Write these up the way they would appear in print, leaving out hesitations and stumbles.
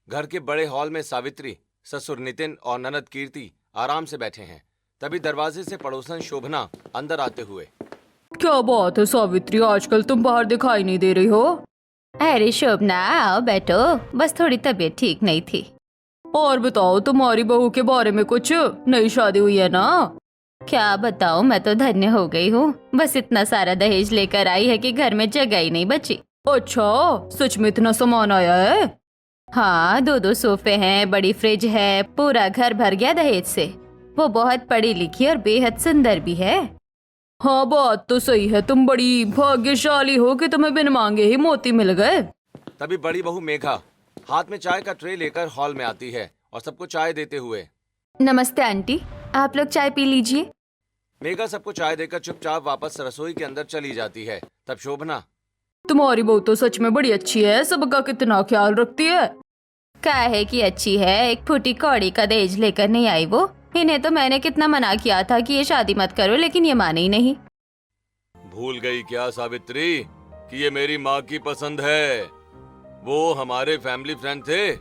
घर के बड़े हॉल में सावित्री, ससुर नितिन और ननद कीर्ति आराम से बैठे हैं। तभी दरवाजे से पड़ोसन शोभना अंदर आते हुए, क्या बात है सावित्री, आजकल तुम बाहर दिखाई नहीं दे रही हो। अरे शोभना, आओ बैठो, बस थोड़ी तबीयत ठीक नहीं थी। और बताओ, तुम्हारी बहू के बारे में कुछ? नई शादी हुई है ना? क्या बताऊं, मैं तो धन्य हो गई हूँ। बस इतना सारा दहेज लेकर आई है कि घर में जगह ही नहीं बची। अच्छा, सच में इतना सामान आया है? हाँ, 2 सोफे हैं, बड़ी फ्रिज है, पूरा घर भर गया दहेज से। वो बहुत पढ़ी लिखी और बेहद सुंदर भी है। हाँ, बात तो सही है। तुम बड़ी भाग्यशाली हो कि तुम्हें बिन मांगे ही मोती मिल गए। तभी बड़ी बहू मेघा हाथ में चाय का ट्रे लेकर हॉल में आती है और सबको चाय देते हुए, नमस्ते आंटी, आप लोग चाय पी लीजिए। मेघा सबको चाय देकर चुपचाप वापस रसोई के अंदर चली जाती है। तब शोभना, तुम्हारी बहू तो सच में बड़ी अच्छी है, सबका कितना ख्याल रखती है। काहे की अच्छी है, एक फूटी कौड़ी का दहेज लेकर नहीं आई वो। इन्हें तो मैंने कितना मना किया था कि ये शादी मत करो, लेकिन ये माने ही नहीं। भूल गई क्या सावित्री कि ये मेरी माँ की पसंद है? वो हमारे फैमिली फ्रेंड थे।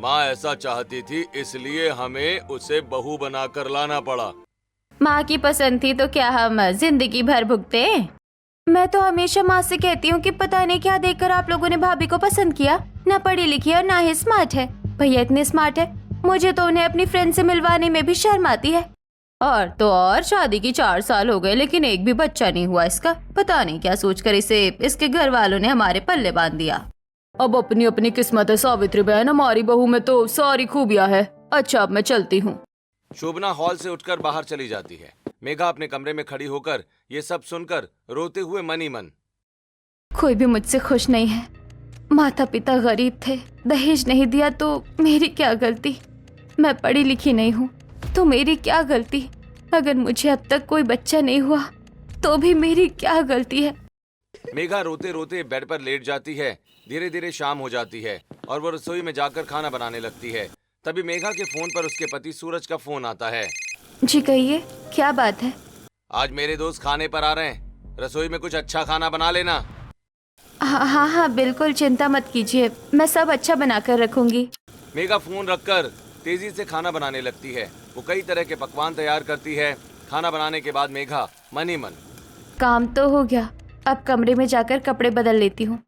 माँ ऐसा चाहती थी, इसलिए हमें उसे बहू बनाकर लाना पड़ा। माँ की पसंद थी तो क्या हम जिंदगी भर भुगते? मैं तो हमेशा माँ से कहती हूँ कि पता नहीं क्या देखकर आप लोगों ने भाभी को पसंद किया। ना पढ़ी लिखी और ना ही स्मार्ट है। भैया इतने स्मार्ट है, मुझे तो उन्हें अपनी फ्रेंड से मिलवाने में भी शर्म आती है। और तो और शादी की 4 साल हो गए, लेकिन एक भी बच्चा नहीं हुआ इसका। पता नहीं क्या सोचकर इसे इसके घर वालों ने हमारे पल्ले बांध दिया। अब अपनी अपनी किस्मत है सावित्री बहन, हमारी बहू में तो सारी खूबियां है। अच्छा, अब मैं चलती हूँ। शोभना हॉल से उठकर बाहर चली जाती है। मेघा अपने कमरे में खड़ी होकर ये सब सुनकर रोते हुए मन ही मन, कोई भी मुझसे खुश नहीं है। माता पिता गरीब थे, दहेज नहीं दिया तो मेरी क्या गलती? मैं पढ़ी लिखी नहीं हूँ तो मेरी क्या गलती? अगर मुझे अब तक कोई बच्चा नहीं हुआ तो भी मेरी क्या गलती है? मेघा रोते रोते बेड पर लेट जाती है। धीरे धीरे शाम हो जाती है और वो रसोई में जाकर खाना बनाने लगती है। तभी मेघा के फोन पर उसके पति सूरज का फोन आता है। जी कहिए, क्या बात है? आज मेरे दोस्त खाने पर आ रहे हैं, रसोई में कुछ अच्छा खाना बना लेना। हाँ हाँ बिल्कुल, चिंता मत कीजिए, मैं सब अच्छा बनाकर रखूंगी। मेघा फोन रखकर तेजी से खाना बनाने लगती है। वो कई तरह के पकवान तैयार करती है। खाना बनाने के बाद मेघा मन ही मन, काम तो हो गया, अब कमरे में जाकर कपड़े बदल लेती हूँ।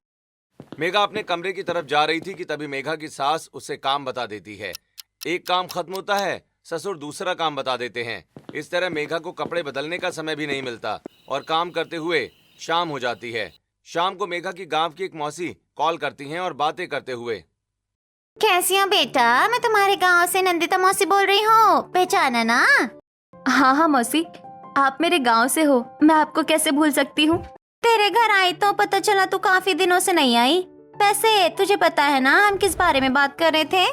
मेघा अपने कमरे की तरफ जा रही थी कि तभी मेघा की सास उसे काम बता देती है। एक काम खत्म होता है, ससुर दूसरा काम बता देते हैं। इस तरह मेघा को कपड़े बदलने का समय भी नहीं मिलता और काम करते हुए शाम हो जाती है। शाम को मेघा की गांव की एक मौसी कॉल करती हैं और बातें करते हुए, कैसी हो बेटा? मैं तुम्हारे गांव से नंदिता मौसी बोल रही हूँ, पहचाना ना? हाँ हाँ मौसी, आप मेरे गांव से हो, मैं आपको कैसे भूल सकती हूँ। तेरे घर आई तो पता चला तू काफी दिनों से नहीं आई। वैसे तुझे पता है ना हम किस बारे में बात कर रहे थे?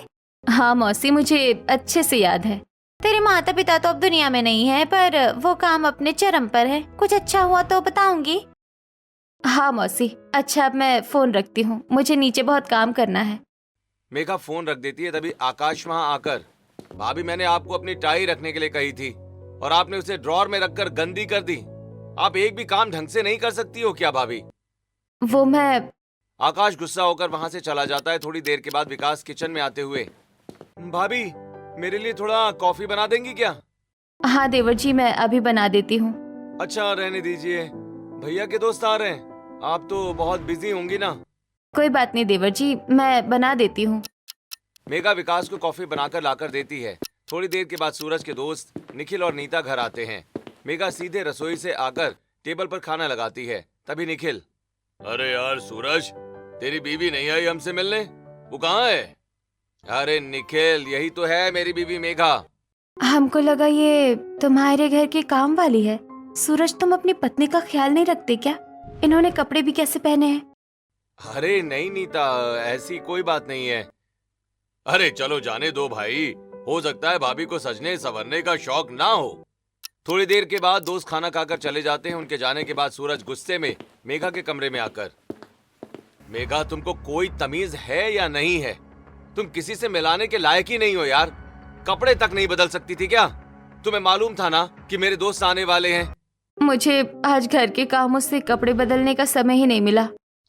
हाँ मौसी, मुझे अच्छे से याद है। तेरे माता पिता तो अब दुनिया में नहीं है, पर वो काम अपने चरम पर है। कुछ अच्छा हुआ तो बताऊंगी। हाँ मौसी, अच्छा अब मैं फोन रखती हूँ, मुझे नीचे बहुत काम करना है। मेघा फोन रख देती है। तभी आकाश वहां आकर, भाभी मैंने आपको अपनी टाई रखने के लिए कही थी और आपने उसे ड्रॉर में रखकर गंदी कर दी। आप एक भी काम ढंग से नहीं कर सकती हो क्या भाभी? वो मैं आकाश गुस्सा होकर वहां से चला जाता है। थोड़ी देर के बाद विकास किचन में आते हुए, भाभी मेरे लिए थोड़ा कॉफी बना देंगी क्या? हाँ देवर जी, मैं अभी बना देती हूँ। अच्छा रहने दीजिए, भैया के दोस्त आ रहे हैं, आप तो बहुत बिजी होंगी ना। कोई बात नहीं देवर जी, मैं बना देती हूँ। मेघा विकास को कॉफी बनाकर लाकर देती है। थोड़ी देर के बाद सूरज के दोस्त निखिल और नीता घर आते हैं। मेघा सीधे रसोई से आकर टेबल पर खाना लगाती है। तभी निखिल, अरे यार सूरज, तेरी बीवी नहीं आई हमसे मिलने, वो कहाँ है? अरे निखिल, यही तो है मेरी बीवी मेघा। हमको लगा ये तुम्हारे घर की काम वाली है। सूरज, तुम अपनी पत्नी का ख्याल नहीं रखते क्या? इन्होंने कपड़े भी कैसे पहने हैं? अरे नहीं नीता, ऐसी कोई बात नहीं है। अरे चलो जाने दो भाई, हो सकता है भाभी को सजने संवरने का शौक ना हो। थोड़ी देर के बाद दोस्त खाना खाकर चले जाते हैं। उनके जाने के बाद सूरज गुस्से में मेघा के कमरे में आकर, मेघा तुमको कोई तमीज है या नहीं है? तुम किसी से मिलाने के लायक ही नहीं हो यार। कपड़े तक नहीं बदल सकती थी क्या? तुम्हें मालूम था ना कि मेरे दोस्त आने वाले हैं। मुझे आज घर के कामों से कपड़े बदलने का समय ही नहीं मिला।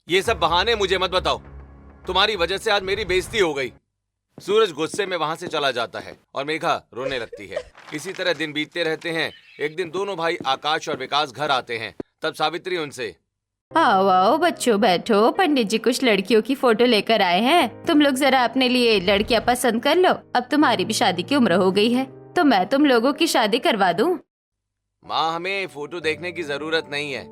ये सब बहाने मुझे मत बताओ, तुम्हारी वजह से आज मेरी बेइज्जती हो गई। सूरज गुस्से में वहां से चला जाता है और मेघा रोने लगती है। इसी तरह दिन बीतते रहते हैं। एक दिन दोनों भाई आकाश और विकास घर आते हैं। तब सावित्री उनसे, आओ आओ बच्चों बैठो, पंडित जी कुछ लड़कियों की फोटो लेकर आए हैं, तुम लोग जरा अपने लिए लड़कियां पसंद कर लो। अब तुम्हारी भी शादी की उम्र हो गई है तो मैं तुम लोगों की शादी करवा दूं। माँ हमें फोटो देखने की जरूरत नहीं है,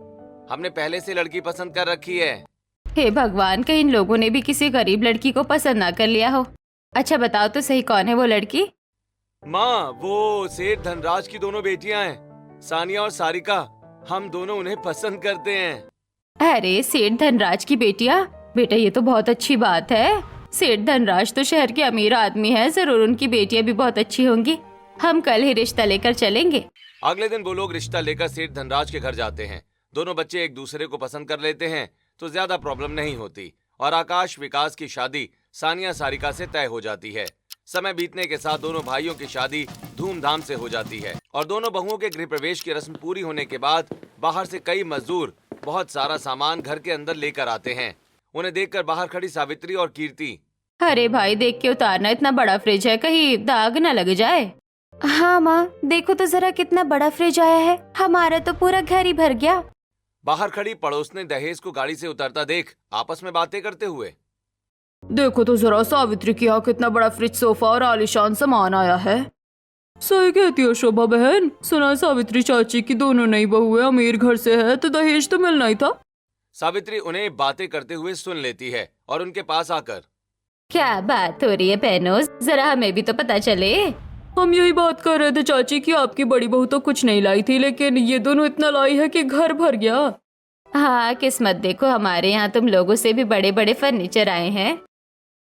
हमने पहले से लड़की पसंद कर रखी है। हे भगवान, कहीं इन लोगों ने भी किसी गरीब लड़की को पसंद ना कर लिया हो। अच्छा बताओ तो सही, कौन है वो लड़की? माँ वो सेठ धनराज की दोनों बेटियां हैं, सानिया और सारिका। हम दोनों उन्हें पसंद करते हैं। अरे सेठ धनराज की बेटियां? बेटा ये तो बहुत अच्छी बात है। सेठ धनराज तो शहर के अमीर आदमी है, जरूर उनकी बेटियां भी बहुत अच्छी होंगी। हम कल ही रिश्ता लेकर चलेंगे। अगले दिन वो लोग रिश्ता लेकर सेठ धनराज के घर जाते हैं। दोनों बच्चे एक दूसरे को पसंद कर लेते हैं तो ज्यादा प्रॉब्लम नहीं होती और आकाश विकास की शादी सानिया सारिका से तय हो जाती है। समय बीतने के साथ दोनों भाइयों की शादी धूमधाम से हो जाती है और दोनों बहुओं के गृह प्रवेश की रस्म पूरी होने के बाद बाहर से कई मजदूर बहुत सारा सामान घर के अंदर लेकर आते हैं। उन्हें देखकर बाहर खड़ी सावित्री और कीर्ति, अरे भाई देख के उतारना, इतना बड़ा फ्रिज है, कहीं दाग न लग जाए। हाँ माँ देखो तो जरा कितना बड़ा फ्रिज आया है, हमारा तो पूरा घर ही भर गया। बाहर खड़ी पड़ोस ने दहेज को गाड़ी से उतरता देख आपस में बातें करते हुए, देखो तो जरा सावित्री की यहाँ कितना बड़ा फ्रिज, सोफा और आलीशान सामान आया है। सही कहती हो शोभा बहन, सुना सावित्री चाची की दोनों नई बहुएं अमीर घर से है तो दहेज तो मिलना ही था। सावित्री उन्हें बातें करते हुए सुन लेती है और उनके पास आकर, क्या बात हो रही है बहनों, जरा हमें भी तो पता चले। हम यही बात कर रहे थे चाची कि आपकी बड़ी बहू तो कुछ नहीं लाई थी, लेकिन ये दोनों इतना लाई है कि घर भर गया। हाँ किस्मत देखो, हमारे यहाँ तुम लोगों से भी बड़े बड़े फर्नीचर आए हैं।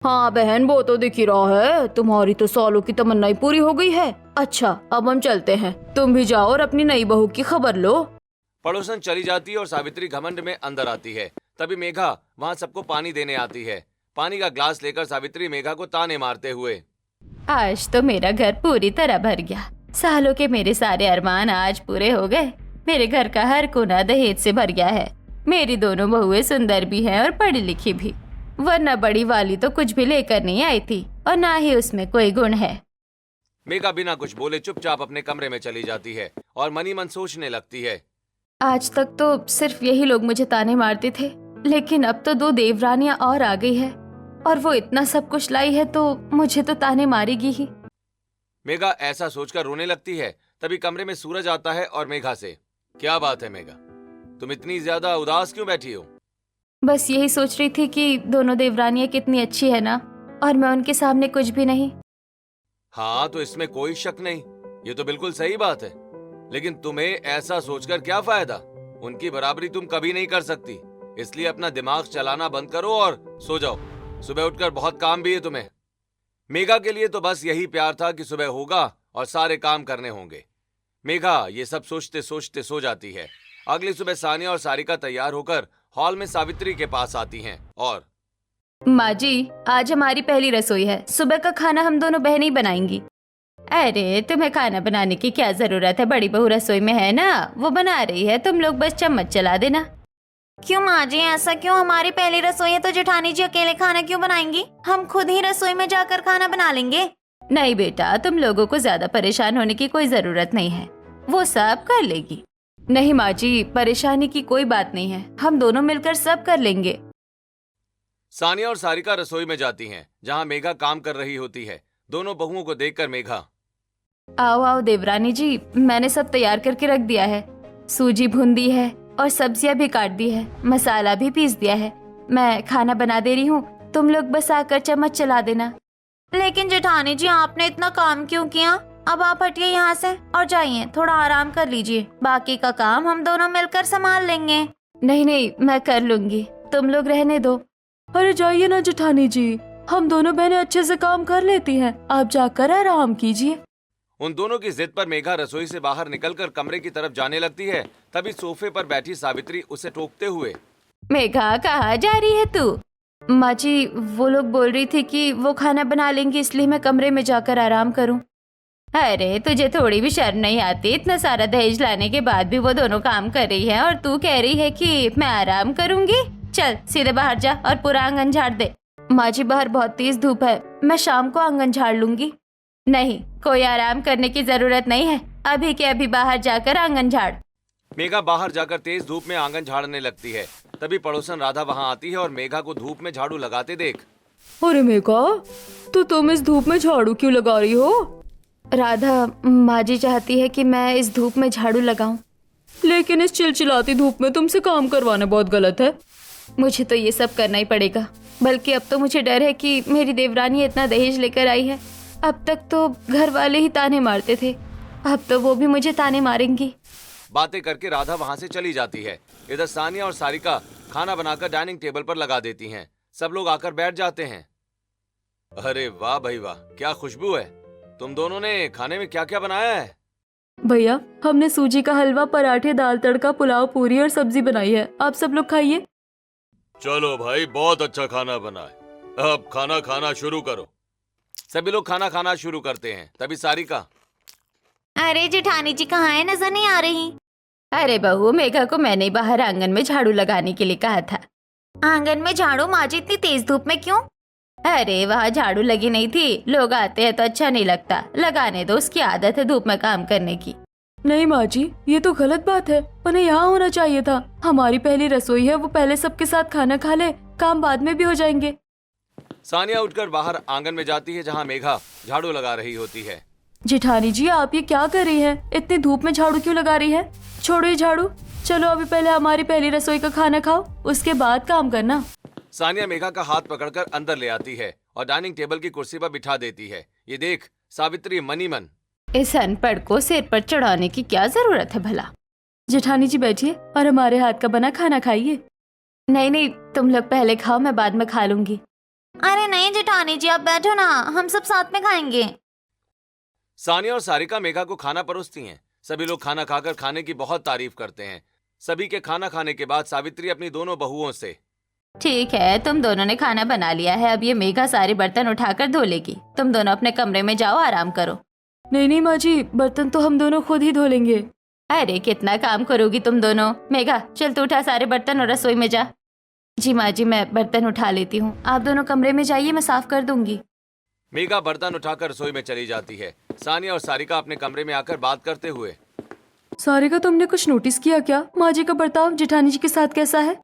हाँ बहन वो तो दिख ही रहा है, तुम्हारी तो सालों की तमन्ना ही पूरी हो गई है। अच्छा अब हम चलते हैं, तुम भी जाओ और अपनी नई बहू की खबर लो। पड़ोसन चली जाती है और सावित्री घमंड में अंदर आती है। तभी मेघा वहाँ सबको पानी देने आती है। पानी का ग्लास लेकर सावित्री मेघा को ताने मारते हुए, आज तो मेरा घर पूरी तरह भर गया, सालों के मेरे सारे अरमान आज पूरे हो गए। मेरे घर का हर कोना दहेज से भर गया है। मेरी दोनों बहुएं सुंदर भी हैं और पढ़ी लिखी भी, वरना बड़ी वाली तो कुछ भी लेकर नहीं आई थी और ना ही उसमें कोई गुण है। मेघा बिना कुछ बोले चुपचाप अपने कमरे में चली जाती है और मनी मन सोचने लगती है, आज तक तो सिर्फ यही लोग मुझे ताने मारते थे, लेकिन अब तो 2 देवरानियां और आ गई है और वो इतना सब कुछ लाई है तो मुझे तो ताने मारेगी ही। मेघा ऐसा सोचकर रोने लगती है। तभी कमरे में सूरज आता है और मेघा से, क्या बात है मेघा, तुम इतनी ज्यादा उदास क्यों बैठी हो? बस यही सोच रही थी कि दोनों देवरानियां कितनी अच्छी है ना, और मैं उनके सामने कुछ भी नहीं। हाँ तो इसमें कोई शक नहीं, ये तो बिल्कुल सही बात है, लेकिन तुम्हें ऐसा सोचकर क्या फायदा, उनकी बराबरी तुम कभी नहीं कर सकती। इसलिए अपना दिमाग चलाना बंद करो और सो जाओ, सुबह उठकर बहुत काम भी है तुम्हें। मेघा के लिए तो बस यही प्यार था कि सुबह होगा और सारे काम करने होंगे। मेघा ये सब सोचते सोचते सो जाती है। अगली सुबह सानिया और सारिका तैयार होकर हॉल में सावित्री के पास आती हैं और, माँ जी आज हमारी पहली रसोई है, सुबह का खाना हम दोनों बहनें ही बनाएंगी। अरे तुम्हें खाना बनाने की क्या जरूरत है, बड़ी बहू रसोई में है ना, वो बना रही है, तुम लोग बस चम्मच चला देना। क्यों माँ जी ऐसा क्यों? हमारी पहली रसोई है तो जेठानी जी अकेले खाना क्यों बनाएंगी? हम खुद ही रसोई में जाकर खाना बना लेंगे। नहीं बेटा, तुम लोगों को ज्यादा परेशान होने की कोई जरूरत नहीं है, वो सब कर लेगी। नहीं माँ जी, परेशानी की कोई बात नहीं है, हम दोनों मिलकर सब कर लेंगे। सानिया और सारिका रसोई में जाती हैं, जहां मेघा काम कर रही होती है। दोनों बहुओं को देखकर मेघा, आओ आओ देवरानी जी, मैंने सब तैयार करके रख दिया है, सूजी भून दी है और सब्जियां भी काट दी है, मसाला भी पीस दिया है, मैं खाना बना दे रही हूँ, तुम लोग बस आकर चम्मच चला देना। लेकिन जेठानी जी आपने इतना काम क्यों किया? अब आप हटिए यहाँ से और जाइए, थोड़ा आराम कर लीजिए, बाकी का काम हम दोनों मिलकर संभाल लेंगे। नहीं नहीं मैं कर लूंगी, तुम लोग रहने दो। अरे जाइए ना जेठानी जी, हम दोनों बहनें अच्छे से काम कर लेती हैं, आप जाकर आराम कीजिए। उन दोनों की जिद पर मेघा रसोई से बाहर निकलकर कमरे की तरफ जाने लगती है। तभी सोफे पर बैठी सावित्री उसे टोकते हुए, मेघा कहाँ जा रही है तू? माँ जी वो लोग बोल रही थी कि वो खाना बना लेंगी, इसलिए मैं कमरे में जाकर आराम करूं। अरे तुझे थोड़ी भी शर्म नहीं आती? इतना सारा दहेज लाने के बाद भी वो दोनों काम कर रही है और तू कह रही है कि मैं आराम करूंगी। चल सीधे बाहर जा और पूरा आंगन झाड़ दे। माँ जी बाहर बहुत तेज धूप है, मैं शाम को आंगन झाड़ लूंगी। नहीं, कोई आराम करने की जरूरत नहीं है, अभी के अभी बाहर जाकर आंगन झाड़। मेघा बाहर जाकर तेज धूप में आंगन झाड़ने लगती है। तभी पड़ोसन राधा वहां आती है और मेघा को धूप में झाड़ू लगाते देख। अरे मेघा, तो तुम इस धूप में झाड़ू क्यों लगा रही हो? राधा, माँ जी चाहती है कि मैं इस धूप में झाड़ू लगाऊं। लेकिन इस चिलचिलाती धूप में तुमसे काम करवाना बहुत गलत है। मुझे तो ये सब करना ही पड़ेगा, बल्कि अब तो मुझे डर है कि मेरी देवरानी इतना दहेज लेकर आई है। अब तक तो घर वाले ही ताने मारते थे, अब तो वो भी मुझे ताने मारेंगी। बातें करके राधा वहां से चली जाती है। इधर सानिया और सारिका खाना बनाकर डाइनिंग टेबल पर लगा देती हैं। सब लोग आकर बैठ जाते हैं। अरे वाह भाई वाह, क्या खुशबू है। तुम दोनों ने खाने में क्या क्या बनाया है? भैया, हमने सूजी का हलवा, पराठे, दाल तड़का, पुलाव, पूरी और सब्जी बनाई है। आप सब लोग खाइए। चलो भाई, बहुत अच्छा खाना बना है। अब खाना खाना शुरू करो। सभी लोग खाना खाना शुरू करते हैं। तभी सारिका, अरे जेठानी जी कहाँ है, नजर नहीं आ रही। अरे बहू, मेघा को मैंने ही बाहर आंगन में झाड़ू लगाने के लिए कहा था। आंगन में झाड़ू? माँ जी इतनी तेज धूप में क्यों? अरे वहाँ झाड़ू लगी नहीं थी, लोग आते हैं तो अच्छा नहीं लगता, लगाने दो, उसकी आदत है धूप में काम करने की। नहीं माँ जी, ये तो गलत बात है, उन्हें यहाँ होना चाहिए था। हमारी पहली रसोई है, वो पहले सबके साथ खाना खा ले, काम बाद में भी हो जाएंगे। सानिया उठकर बाहर आंगन में जाती है जहां मेघा झाड़ू लगा रही होती है। जेठानी जी, आप ये क्या कर रही हैं? इतनी धूप में झाड़ू क्यों लगा रही है? छोड़ो ये झाड़ू, चलो अभी पहले हमारी पहली रसोई का खाना खाओ, उसके बाद काम करना। सानिया मेघा का हाथ पकड़कर अंदर ले आती है और डाइनिंग टेबल की कुर्सी पर बिठा देती है। ये देख सावित्री मनी मन, इस अनपढ़ को सिर पर चढ़ाने की क्या जरूरत है भला। जेठानी जी बैठिए और हमारे हाथ का बना खाना खाइए। नहीं नहीं, तुम लोग पहले खाओ, मैं बाद में खा लूंगी। अरे नहीं जेठानी जी, आप बैठो ना, हम सब साथ में खाएंगे। सानिया और सारिका मेघा को खाना परोसती हैं। सभी लोग खाना खाकर खाने की बहुत तारीफ करते हैं। सभी के खाना खाने के बाद सावित्री अपनी दोनों बहुओं से, ठीक है, तुम दोनों ने खाना बना लिया है, अब ये मेघा सारे बर्तन उठाकर धो लेगी। तुम दोनों अपने कमरे में जाओ, आराम करो। नहीं नहीं माँ जी, बर्तन तो हम दोनों खुद ही धो लेंगे। अरे कितना काम करोगी तुम दोनों। मेघा चल तू उठा सारे बर्तन और रसोई में जा। जी माँ जी, मैं बर्तन उठा लेती हूँ, आप दोनों कमरे में जाइए, मैं साफ कर दूंगी। मेघा बर्तन उठाकर रसोई में चली जाती है। सानिया और सारिका अपने कमरे में आकर बात करते हुए, सारिका, तुमने कुछ नोटिस किया क्या? माँ जी का बर्ताव जेठानी जी के साथ कैसा है?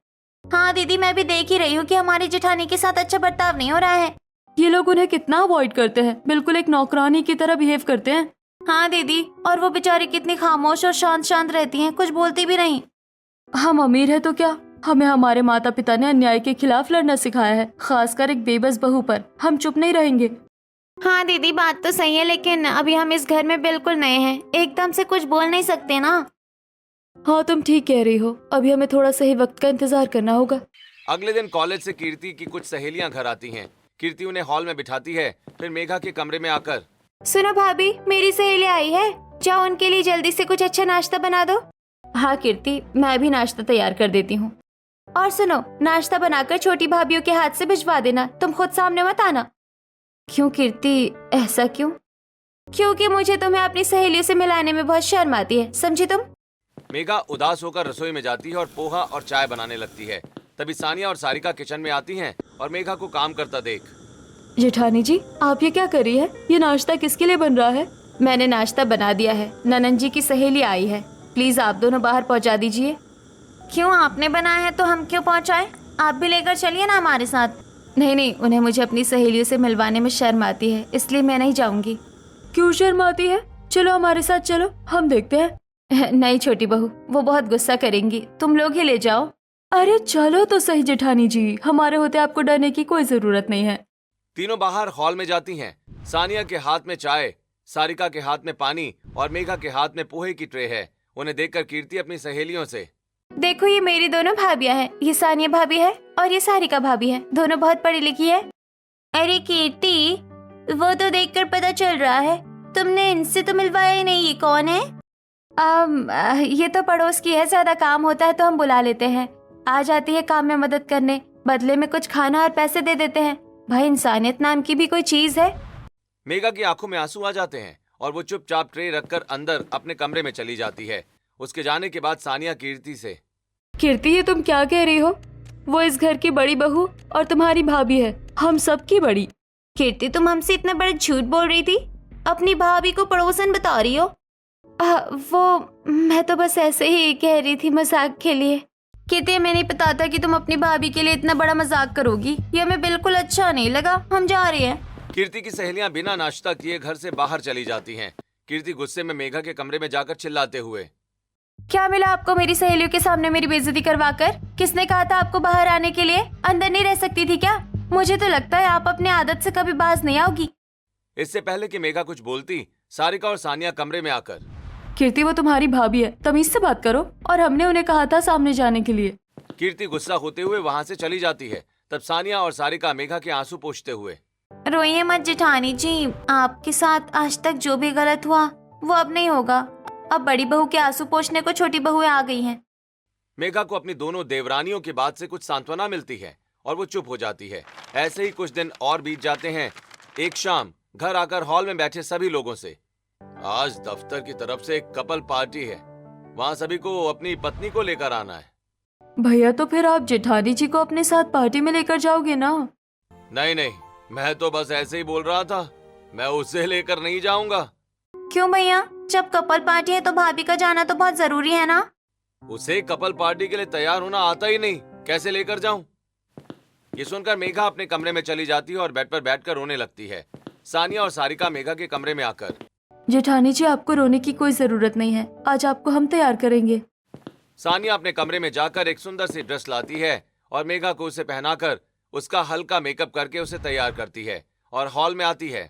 हाँ दीदी, मैं भी देख ही रही हूँ कि हमारी जेठानी के साथ अच्छा बर्ताव नहीं हो रहा है। ये लोग उन्हें कितना अवॉइड करते हैं, बिल्कुल एक नौकरानी की तरह बिहेव करते हैं। हाँ दीदी, और वो बेचारी कितनी खामोश और शांत शांत रहती हैं, कुछ बोलती भी नहीं। हम अमीर है तो क्या, हमें हमारे माता पिता ने अन्याय के खिलाफ लड़ना सिखाया है, खासकर एक बेबस बहू पर। हम चुप नहीं रहेंगे। हाँ दीदी, बात तो सही है, लेकिन अभी हम इस घर में बिल्कुल नए हैं, एकदम से कुछ बोल नहीं सकते ना। हाँ तुम ठीक कह रही हो, अभी हमें थोड़ा सही वक्त का इंतजार करना होगा। अगले दिन कॉलेज से कीर्ति की कुछ सहेलियां घर आती हैं। कीर्ति उन्हें हॉल में बिठाती है, फिर मेघा के कमरे में आकर, सुनो भाभी, मेरी सहेली आई है, जाओ उनके लिए जल्दी से कुछ अच्छा नाश्ता बना दो। हाँ कीर्ति, मैं भी नाश्ता तैयार कर देती हूँ। और सुनो, नाश्ता बनाकर छोटी भाभीयों के हाथ से भिजवा देना, तुम खुद सामने मत आना। क्यों कीर्ति, ऐसा क्यों? क्योंकि मुझे तुम्हें अपनी सहेलियों से मिलाने में बहुत शर्म आती है, समझी तुम? मेघा उदास होकर रसोई में जाती है और पोहा और चाय बनाने लगती है। तभी सानिया और सारिका किचन में आती हैं और मेघा को काम करता देख, जेठानी जी, आप ये क्या कर रही है? ये नाश्ता किसके लिए बन रहा है? मैंने नाश्ता बना दिया है, ननन जी की सहेली आई है, प्लीज आप दोनों बाहर पहुंचा दीजिए। क्यों, आपने बनाया है तो हम क्यों पहुंचाएं? आप भी लेकर चलिए ना हमारे साथ। नहीं नहीं, उन्हें मुझे अपनी सहेलियों से मिलवाने में शर्म आती है, इसलिए मैं नहीं जाऊंगी। क्यों शर्म आती है? चलो हमारे साथ चलो, हम देखते हैं। नहीं छोटी बहू, वो बहुत गुस्सा करेंगी, तुम लोग ही ले जाओ। अरे चलो तो सही जेठानी जी, हमारे होते आपको डरने की कोई जरूरत नहीं है। तीनों बाहर हॉल में जाती हैं। सानिया के हाथ में चाय, सारिका के हाथ में पानी और मेघा के हाथ में पोहे की ट्रे है। उन्हें देखकर कीर्ति अपनी सहेलियों से, देखो ये मेरी दोनों भाभियां हैं, ये सानिया भाभी है और ये सारिका भाभी है, दोनों बहुत पढ़ी लिखी है। अरे कीर्ति, वो तो देखकर पता चल रहा है, तुमने इनसे तो मिलवाया ही नहीं, ये कौन है? ये तो पड़ोस की है, ज्यादा काम होता है तो हम बुला लेते हैं, आ जाती है काम में मदद करने, बदले में कुछ खाना और पैसे दे देते हैं। भाई, इंसानियत नाम की भी कोई चीज है? मेघा की आंखों में आंसू आ जाते हैं और वो चुपचाप ट्रे रखकर अंदर अपने कमरे में चली जाती है। उसके जाने के बाद सानिया कीर्ति से, कीर्ति, ये तुम क्या कह रही हो? वो इस घर की बड़ी बहू और तुम्हारी भाभी है, हम सबकी बड़ी। कीर्ति, तुम हमसे इतना बड़ा झूठ बोल रही थी, अपनी भाभी को पड़ोसन बता रही हो। वो मैं तो बस ऐसे ही कह रही थी, मजाक के लिए। कीर्ति, हमें नहीं पता था कि तुम अपनी भाभी के लिए इतना बड़ा मजाक करोगी। ये हमें बिल्कुल अच्छा नहीं लगा। हम जा रहे हैं। कीर्ति की सहेलियां बिना नाश्ता किए घर से बाहर चली जाती हैं। कीर्ति गुस्से में मेघा के कमरे में जाकर चिल्लाते हुए, क्या मिला आपको मेरी सहेलियों के सामने मेरी बेइज्जती करवाकर? किसने कहा था आपको बाहर आने के लिए? अंदर नहीं रह सकती थी क्या? मुझे तो लगता है आप अपनी आदत से कभी बाज नहीं आओगी। इससे पहले कि मेघा कुछ बोलती, सारिका और सानिया कमरे में आकर, कीर्ति, वो तुम्हारी भाभी है, तमीज से बात करो। और हमने उन्हें कहा था सामने जाने के लिए। कीर्ति गुस्सा होते हुए वहां से चली जाती है। तब सानिया और सारिका मेघा के आंसू पोंछते हुए, रोइए मत जेठानी जी, आपके साथ आज तक जो भी गलत हुआ वो अब नहीं होगा। अब बड़ी बहू के आंसू पोंछने को छोटी बहुएं आ गई हैं। मेघा को अपनी दोनों देवरानियों की बात से कुछ सांत्वना मिलती है और वो चुप हो जाती है। ऐसे ही कुछ दिन और बीत जाते हैं। एक शाम घर आकर हॉल में बैठे सभी लोगों से, आज दफ्तर की तरफ से एक कपल पार्टी है, वहां सभी को अपनी पत्नी को लेकर आना है। भैया, तो फिर आप जेठानी जी को अपने साथ पार्टी में लेकर जाओगे ना? नहीं नहीं, मैं तो बस ऐसे ही बोल रहा था, मैं उसे लेकर नहीं जाऊंगा। क्यों भैया? जब कपल पार्टी है तो भाभी का जाना तो बहुत जरूरी है ना। उसे कपल पार्टी के लिए तैयार होना आता ही नहीं, कैसे लेकर जाऊं? ये सुनकर मेघा अपने कमरे में चली जाती है और बेड पर बैठकर रोने लगती है। सानिया और सारिका मेघा के कमरे में आकर, जेठानी जी, आपको रोने की कोई जरूरत नहीं है, आज आपको हम तैयार करेंगे। सानिया अपने कमरे में जाकर एक सुंदर सी ड्रेस लाती है और मेघा को उसे पहनाकर उसका हल्का मेकअप करके उसे तैयार करती है और हॉल में आती है।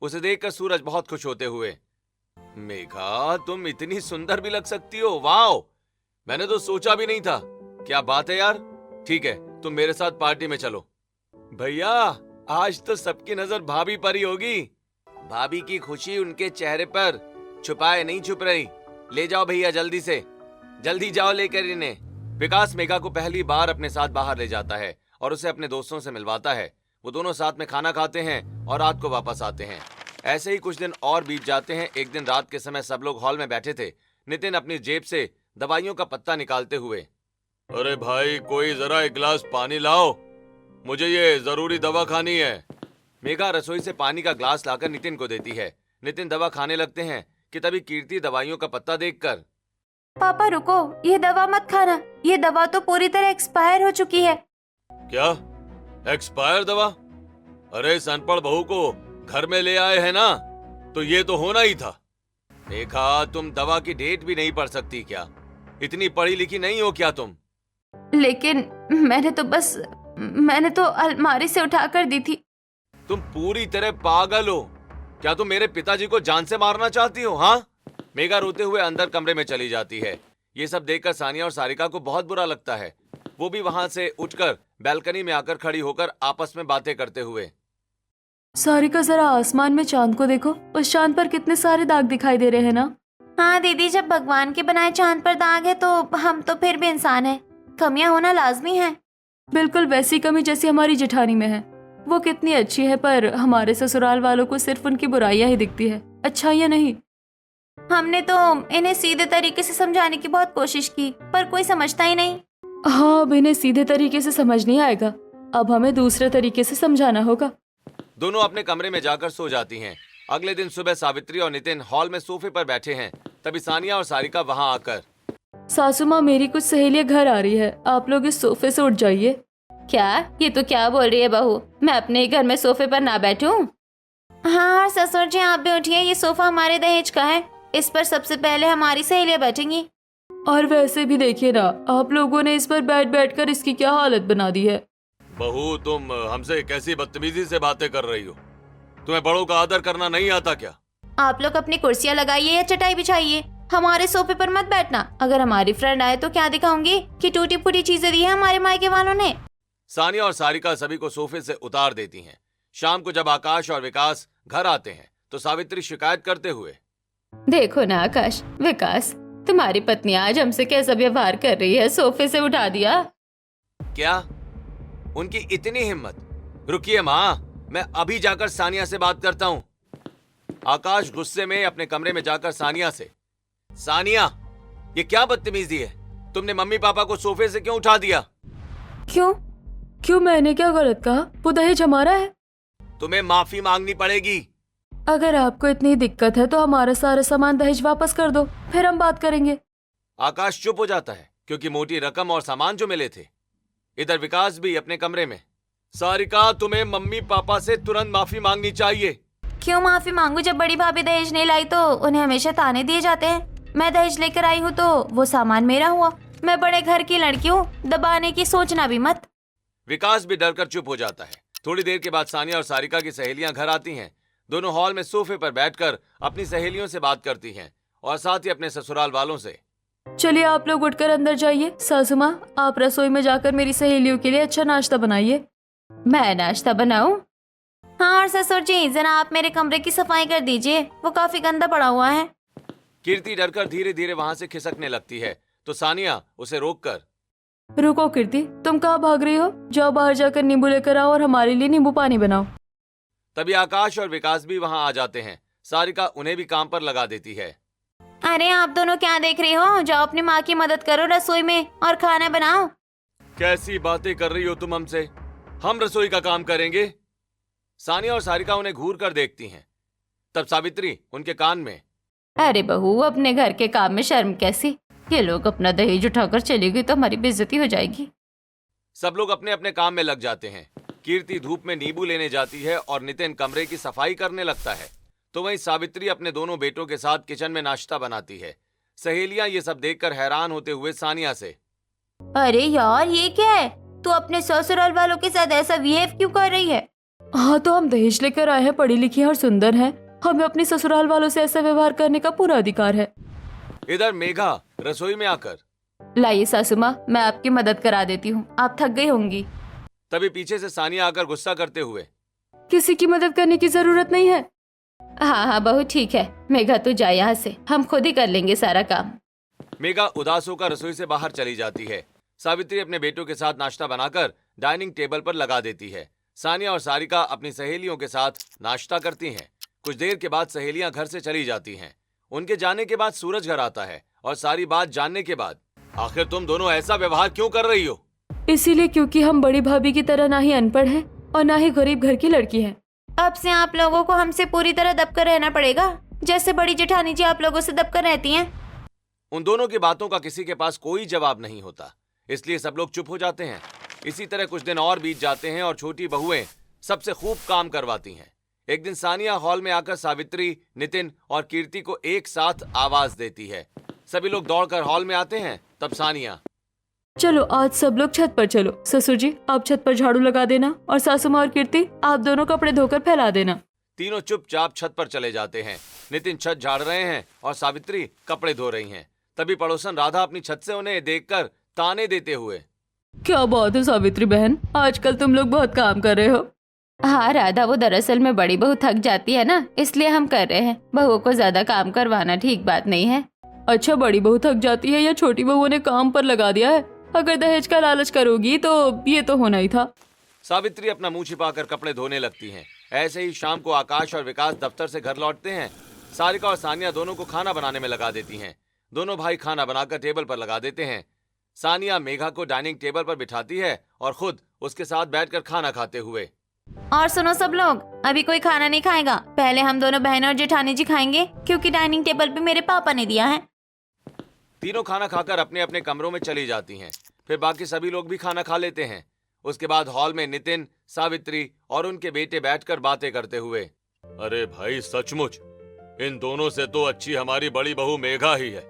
उसे देखकर सूरज बहुत खुश होते हुए, मेघा, तुम इतनी सुंदर भी लग सकती हो, वाओ, मैंने तो सोचा भी नहीं था। क्या बात है यार। ठीक है, तुम मेरे साथ पार्टी में चलो। भैया, आज तो सबकी नजर भाभी पर ही होगी। भाभी की खुशी उनके चेहरे पर छुपाए नहीं छुप रही। ले जाओ भैया, जल्दी से, जल्दी जाओ लेकर इन्हें। विकास मेघा को पहली बार अपने साथ बाहर ले जाता है और उसे अपने दोस्तों से मिलवाता है। वो दोनों साथ में खाना खाते हैं और रात को वापस आते हैं। ऐसे ही कुछ दिन और बीत जाते हैं। एक दिन रात के समय सब लोग हॉल में बैठे थे। नितिन अपनी जेब से दवाइयों का पत्ता निकालते हुए, अरे भाई, कोई जरा एक गिलास पानी लाओ, मुझे ये जरूरी दवा खानी है। मेघा रसोई से पानी का ग्लास लाकर नितिन को देती है। नितिन दवा खाने लगते हैं कि तभी कीर्ति दवाइयों का पत्ता देखकर, पापा रुको, ये दवा मत खाना, ये दवा तो पूरी तरह एक्सपायर हो चुकी है। क्या एक्सपायर दवा? अरे इस अनपढ़ बहू को घर में ले आए हैं ना, तो ये तो होना ही था। देखा, तुम दवा की डेट भी नहीं पढ़ सकती क्या? इतनी पढ़ी लिखी नहीं हो क्या तुम? लेकिन मैंने तो अलमारी से उठा कर दी थी। तुम पूरी तरह पागल हो। क्या तुम मेरे पिताजी को जान से मारना चाहती हो? हाँ। मेघा रोते हुए अंदर कमरे में चली जाती है। ये सब देखकर सानिया और सारिका को बहुत बुरा लगता है। वो भी वहां से उठकर बैल्कनी में आकर खड़ी होकर आपस में बातें करते हुए, सारिका, जरा आसमान में चांद को देखो, उस चांद पर कितने सारे दाग दिखाई दे रहे हैं ना। हाँ दीदी, जब भगवान के बनाए चांद पर दाग है तो हम तो फिर भी इंसान हैं, कमियां होना लाजमी है। बिल्कुल वैसी कमी जैसी हमारी जेठानी में है। वो कितनी अच्छी है, पर हमारे ससुराल वालों को सिर्फ उनकी बुराइयां ही दिखती है, अच्छाइयां नहीं। हमने तो इन्हें सीधे तरीके से समझाने की बहुत कोशिश की, पर कोई समझता ही नहीं। हाँ, अब इन्हें सीधे तरीके से समझ नहीं आएगा, अब हमें दूसरे तरीके से समझाना होगा। दोनों अपने कमरे में जाकर सो जाती हैं। अगले दिन सुबह सावित्री और नितिन हॉल में सोफे पर बैठे हैं। तभी सानिया और सारिका वहां आकर, सासू माँ, मेरी कुछ सहेलियां घर आ रही है, आप लोग इस सोफे से उठ जाइए। क्या? ये तो क्या बोल रही है बहू, मैं अपने ही घर में सोफे पर ना बैठूं? हाँ, और ससुर जी आप भी उठिए, ये सोफा हमारे दहेज का है, इस पर सबसे पहले हमारी सहेलियां बैठेंगी। और वैसे भी देखिए ना, आप लोगों ने इस पर बैठ बैठ कर इसकी क्या हालत बना दी है। बहू, तुम हमसे कैसी बदतमीजी से बातें कर रही हो? तुम्हें बड़ों का आदर करना नहीं आता क्या? आप लोग अपनी कुर्सियां लगाइए या चटाई बिछाइए, हमारे सोफे पर मत बैठना। अगर हमारी फ्रेंड आए तो क्या दिखाऊंगी कि टूटी फूटी चीजें दी है हमारे मायके वालों ने। सानिया और सारिका सभी को सोफे से उतार देती हैं। शाम को जब आकाश और विकास घर आते हैं तो सावित्री शिकायत करते हुए, देखो ना आकाश, विकास, तुम्हारी पत्नी आज हमसे कैसा व्यवहार कर रही है, सोफे से उठा दिया। क्या उनकी इतनी हिम्मत? रुकिए माँ, मैं अभी जाकर सानिया से बात करता हूँ। आकाश गुस्से में अपने कमरे में जाकर सानिया से, सानिया, ये क्या बदतमीजी है? तुमने मम्मी पापा को सोफे से क्यों उठा दिया? क्यों? क्यों, मैंने क्या गलत कहा? वो दहेज हमारा है। तुम्हें माफी मांगनी पड़ेगी। अगर आपको इतनी दिक्कत है तो हमारा सारा सामान दहेज वापस कर दो, फिर हम बात करेंगे। आकाश चुप हो जाता है क्योंकि मोटी रकम और सामान जो मिले थे। इधर विकास भी अपने कमरे में। सारिका, तुम्हें मम्मी पापा से तुरंत माफी मांगनी चाहिए। क्यों माफी मांगू? जब बड़ी भाभी दहेज नहीं लाई तो उन्हें हमेशा ताने दिए जाते हैं। मैं दहेज लेकर आई हूँ तो वो सामान मेरा हुआ। मैं बड़े घर की लड़की हूँ, दबाने की सोचना भी मत। विकास भी डरकर चुप हो जाता है। थोड़ी देर के बाद सानिया और सारिका की सहेलियां घर आती हैं। दोनों हॉल में सोफे पर बैठकर अपनी सहेलियों से बात करती हैं और साथ ही अपने ससुराल वालों से। चलिए आप लोग उठकर अंदर जाइए। सासू माँ, आप रसोई में जाकर मेरी सहेलियों के लिए अच्छा नाश्ता बनाइए। मैं नाश्ता बनाऊं? हाँ, और ससुर जी जरा आप मेरे कमरे की सफाई कर दीजिए, वो काफी गंदा पड़ा हुआ है। कीर्ति डरकर धीरे धीरे वहां से खिसकने लगती है तो सानिया उसे रोककर, रुको कीर्ति, तुम कहाँ भाग रही हो? जाओ बाहर जाकर नींबू लेकर आओ और हमारे लिए नींबू पानी बनाओ। तभी आकाश और विकास भी वहां आ जाते हैं। सारिका उन्हें भी काम पर लगा देती है। अरे आप दोनों क्या देख रही हो? जाओ अपनी माँ की मदद करो रसोई में और खाना बनाओ। कैसी बातें कर रही हो तुम हमसे? हम रसोई का काम करेंगे। सानिया और सारिका उन्हें घूर कर देखती हैं। तब सावित्री उनके कान में, अरे बहू, अपने घर के काम में शर्म कैसी? ये लोग अपना दहेज उठाकर चली गई तो हमारी बेइज्जती हो जाएगी। सब लोग अपने अपने काम में लग जाते हैं। कीर्ति धूप में नींबू लेने जाती है और नितिन कमरे की सफाई करने लगता है। तो वहीं सावित्री अपने दोनों बेटों के साथ किचन में नाश्ता बनाती है। सहेलियां ये सब देखकर हैरान होते हुए सानिया से, अरे यार ये क्या है? तू अपने ससुराल वालों के साथ ऐसा बिहेव क्यों कर रही है? हाँ, तो हम दहेज लेकर आए हैं, पढ़ी लिखी और सुंदर हैं। हमें अपने ससुराल वालों से ऐसा व्यवहार करने का पूरा अधिकार है। इधर मेघा रसोई में आकर, लाइए सासू माँ, मैं आपकी मदद करा देती हूँ, आप थक गई होंगी। तभी पीछे से सानिया आकर गुस्सा करते हुए, किसी की मदद करने की जरूरत नहीं है। हाँ हाँ बहू, ठीक है, मेघा तू जा यहाँ से, हम खुद ही कर लेंगे सारा काम। मेघा उदास होकर रसोई से बाहर चली जाती है। सावित्री अपने बेटों के साथ नाश्ता बनाकर डाइनिंग टेबल पर लगा देती है। सानिया और सारिका अपनी सहेलियों के साथ नाश्ता करती हैं। कुछ देर के बाद सहेलियां घर से चली जाती हैं। उनके जाने के बाद सूरज घर आता है और सारी बात जानने के बाद, आखिर तुम दोनों ऐसा व्यवहार क्यों कर रही हो? इसीलिए क्योंकि हम बड़ी भाभी की तरह ना ही अनपढ़ हैं और ना ही गरीब घर की लड़की हैं। अब से आप लोगों को हमसे पूरी तरह दबकर रहना पड़ेगा, जैसे बड़ी जेठानी जी आप लोगों से दबकर रहती हैं। उन दोनों की बातों का किसी के पास कोई जवाब नहीं होता, इसलिए सब लोग चुप हो जाते हैं। इसी तरह कुछ दिन और बीत जाते हैं और छोटी बहुएं सबसे खूब काम करवाती हैं। एक दिन सानिया हॉल में आकर सावित्री, नितिन और कीर्ति को एक साथ आवाज देती है। सभी लोग दौड़कर हॉल में आते हैं। तब सानिया, चलो आज सब लोग छत पर चलो। ससुर जी आप छत पर झाड़ू लगा देना और सासू माँ और कीर्ति आप दोनों कपड़े धोकर फैला देना। तीनों चुपचाप छत पर चले जाते हैं। नितिन छत झाड़ रहे हैं और सावित्री कपड़े धो रही हैं। तभी पड़ोसन राधा अपनी छत से उन्हें देखकर ताने देते हुए, क्या बात है सावित्री बहन, आजकल तुम लोग बहुत काम कर रहे हो। हाँ राधा, वो दरअसल में बड़ी बहू थक जाती है ना, इसलिए हम कर रहे हैं। बहू को ज्यादा काम करवाना ठीक बात नहीं है। अच्छा, बड़ी बहू थक जाती है या छोटी बहू ने काम पर लगा दिया है? अगर दहेज का लालच करोगी तो ये तो होना ही था। सावित्री अपना मुंह छिपाकर कपड़े धोने लगती हैं। ऐसे ही शाम को आकाश और विकास दफ्तर से घर लौटते हैं। सारिका और सानिया दोनों को खाना बनाने में लगा देती हैं। दोनों भाई खाना बनाकर टेबल पर लगा देते हैं। सानिया मेघा को डाइनिंग टेबल पर बिठाती है और खुद उसके साथ बैठकर खाना खाते हुए, और सुनो सब लोग, अभी कोई खाना नहीं खाएगा, पहले हम दोनों बहन और जेठानी जी खाएंगे, क्योंकि डाइनिंग टेबल पे मेरे पापा ने दिया है। तीनों खाना खाकर अपने अपने कमरों में चली जाती हैं। फिर बाकी सभी लोग भी खाना खा लेते हैं। उसके बाद हॉल में नितिन, सावित्री और उनके बेटे बैठकर बातें करते हुए, अरे भाई सचमुच इन दोनों से तो अच्छी हमारी बड़ी बहू मेघा ही है।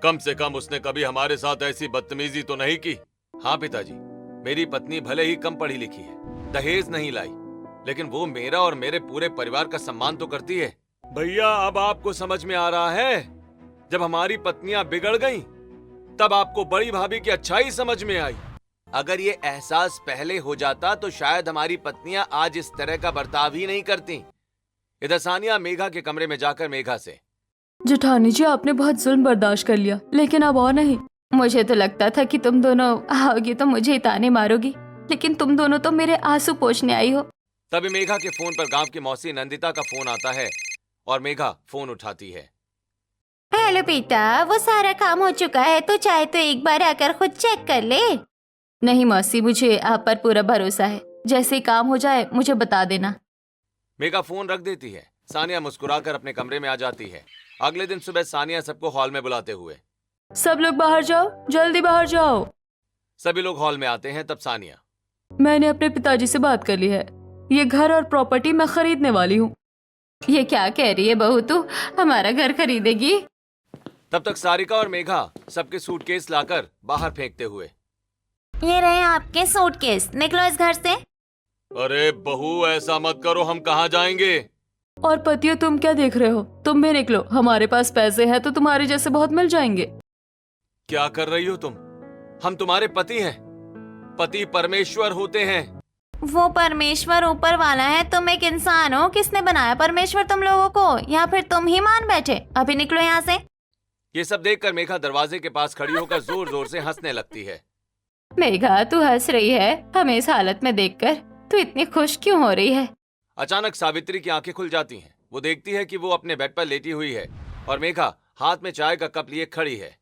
कम से कम उसने कभी हमारे साथ ऐसी बदतमीजी तो नहीं की। हाँ पिताजी, मेरी पत्नी भले ही कम पढ़ी लिखी है, दहेज नहीं लाई, लेकिन वो मेरा और मेरे पूरे परिवार का सम्मान तो करती है। भैया अब आपको समझ में आ रहा है, जब हमारी पत्नियां बिगड़ गईं, तब आपको बड़ी भाभी की अच्छाई समझ में आई। अगर ये एहसास पहले हो जाता तो शायद हमारी पत्नियां आज इस तरह का बर्ताव ही नहीं करती। इधर सानिया मेघा के कमरे में जाकर मेघा से, जेठानी जी आपने बहुत जुल्म बर्दाश्त कर लिया, लेकिन अब और नहीं। मुझे तो लगता था कि तुम दोनों आओगी तो मुझे ही ताने मारोगी, लेकिन तुम दोनों तो मेरे आंसू पोंछने आई हो। तभी मेघा के फोन पर गांव की मौसी नंदिता का फोन आता है और मेघा फोन उठाती है। हेलो बेटा, वो सारा काम हो चुका है तो चाहे तो एक बार आकर खुद चेक कर ले। नहीं मौसी, मुझे आप पर पूरा भरोसा है। जैसे ही काम हो जाए मुझे बता देना। मेघा फोन रख देती है। सानिया मुस्कुराकर अपने कमरे में आ जाती है। अगले दिन सुबह सानिया सबको हॉल में बुलाते हुए, सब लोग बाहर जाओ, जल्दी बाहर जाओ। सभी लोग हॉल में आते हैं। तब सानिया, मैंने अपने पिताजी से बात कर ली है। ये घर और प्रॉपर्टी मैं खरीदने वाली हूँ। ये क्या कह रही है बहू, तू हमारा घर खरीदेगी? तब तक सारिका और मेघा सबके सूटकेस लाकर बाहर फेंकते हुए, ये रहे आपके सूटकेस, निकलो इस घर से। अरे बहू ऐसा मत करो, हम कहाँ जाएंगे? और पतियों, तुम क्या देख रहे हो? तुम भी निकलो, हमारे पास पैसे हैं तो तुम्हारे जैसे बहुत मिल जाएंगे। क्या कर रही हो तुम? हम तुम्हारे पति हैं। पति परमेश्वर होते हैं। वो परमेश्वर ऊपर वाला है, तुम एक इंसान हो। किसने बनाया परमेश्वर तुम लोगों को, या फिर तुम ही मान बैठे? अभी निकलो यहाँ से। ये सब देखकर मेघा दरवाजे के पास खड़ी होकर जोर जोर से हंसने लगती है। मेघा, तू हंस रही है हमें इस हालत में देखकर? तू इतनी खुश क्यों हो रही है? अचानक सावित्री की आंखें खुल जाती हैं। वो देखती है कि वो अपने बेड पर लेटी हुई है और मेघा हाथ में चाय का कप लिए खड़ी है।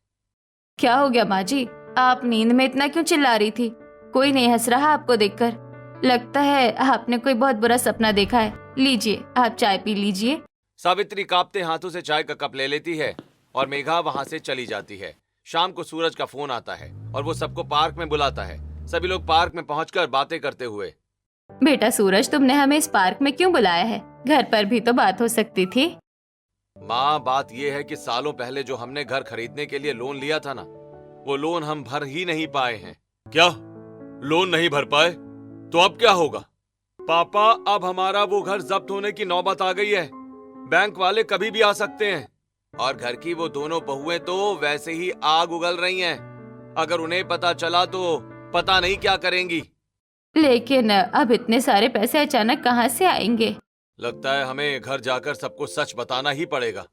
क्या हो गया माँ जी? आप नींद में इतना क्यों चिल्ला रही थी? कोई नहीं हंस रहा आपको देखकर। लगता है आपने कोई बहुत बुरा सपना देखा है। लीजिए, आप चाय पी लीजिए। सावित्री कांपते हाथों से चाय का कप ले लेती है और मेघा वहां से चली जाती है। शाम को सूरज का फोन आता है और वो सबको पार्क में बुलाता है। सभी लोग पार्क में पहुंचकर बातें करते हुए, बेटा सूरज, तुमने हमें इस पार्क में क्यों बुलाया है? घर पर भी तो बात हो सकती थी। माँ, बात ये है कि सालों पहले जो हमने घर खरीदने के लिए लोन लिया था ना, वो लोन हम भर ही नहीं पाए हैं। क्या लोन नहीं भर पाए? तो अब क्या होगा? पापा, अब हमारा वो घर जब्त होने की नौबत आ गई है। बैंक वाले कभी भी आ सकते हैं और घर की वो दोनों बहुएं तो वैसे ही आग उगल रही हैं। अगर उन्हें पता चला तो पता नहीं क्या करेंगी। लेकिन अब इतने सारे पैसे अचानक कहाँ से आएंगे? लगता है हमें घर जाकर सबको सच बताना ही पड़ेगा।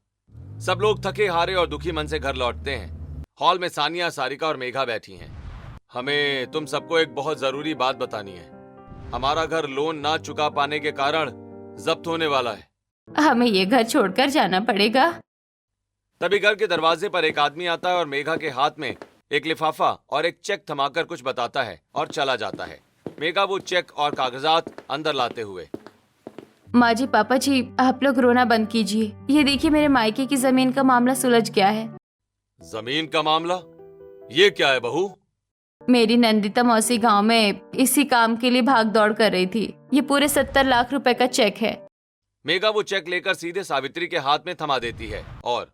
सब लोग थके हारे और दुखी मन से घर लौटते हैं। हॉल में सानिया, सारिका और मेघा बैठी हैं। हमें तुम सबको एक बहुत जरूरी बात बतानी है। हमारा घर लोन ना चुका पाने के कारण जब्त होने वाला है। हमें ये घर छोड़कर जाना पड़ेगा। तभी घर के दरवाजे पर एक आदमी आता है और मेघा के हाथ में एक लिफाफा और एक चेक थमाकर कुछ बताता है और चला जाता है। मेघा वो चेक और कागजात अंदर लाते हुए, माँ जी, पापा जी, आप लोग रोना बंद कीजिए। ये देखिए, मेरे मायके की जमीन का मामला सुलझ गया है। जमीन का मामला? ये क्या है बहू? मेरी नंदिता मौसी गांव में इसी काम के लिए भाग दौड़ कर रही थी। ये पूरे 70 लाख रुपए का चेक है। मेघा वो चेक लेकर सीधे सावित्री के हाथ में थमा देती है और,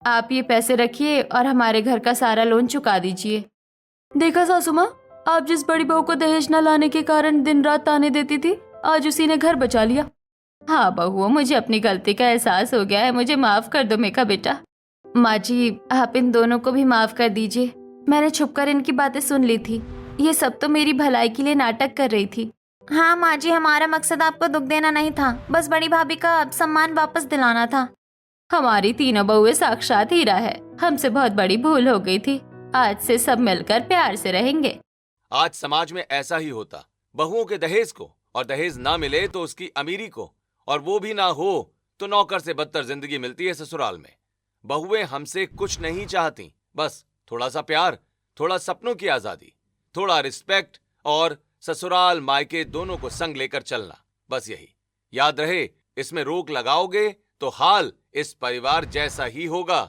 आप ये पैसे रखिए और हमारे घर का सारा लोन चुका दीजिए। देखा सासू माँ, आप जिस बड़ी बहू को दहेज न लाने के कारण दिन रात ताने देती थी, आज उसी ने घर बचा लिया। हाँ बहू, मुझे अपनी गलती का एहसास हो गया है। मुझे माफ कर दो मेघा बेटा। माँ जी, आप इन दोनों को भी माफ कर दीजिए। मैंने छुपकर इनकी बातें सुन ली थी। ये सब तो मेरी भलाई के लिए नाटक कर रही थी। हाँ माँ जी, हमारा मकसद आपको दुख देना नहीं था, बस बड़ी भाभी का सम्मान वापस दिलाना था। हमारी तीनों बहुएं साक्षात हीरा है। हमसे बहुत बड़ी भूल हो गई थी। आज से सब मिलकर प्यार से रहेंगे। आज समाज में ऐसा ही होता। बहुओं के दहेज को, और दहेज ना मिले तो उसकी अमीरी को, और वो भी ना हो तो नौकर से बदतर जिंदगी मिलती है ससुराल में। बहुएं हमसे कुछ नहीं चाहती, बस थोड़ा सा प्यार, थोड़ा सपनों की आजादी, थोड़ा रिस्पेक्ट और ससुराल मायके दोनों को संग लेकर चलना। बस यही याद रहे। इसमें रोक लगाओगे तो हाल इस परिवार जैसा ही होगा।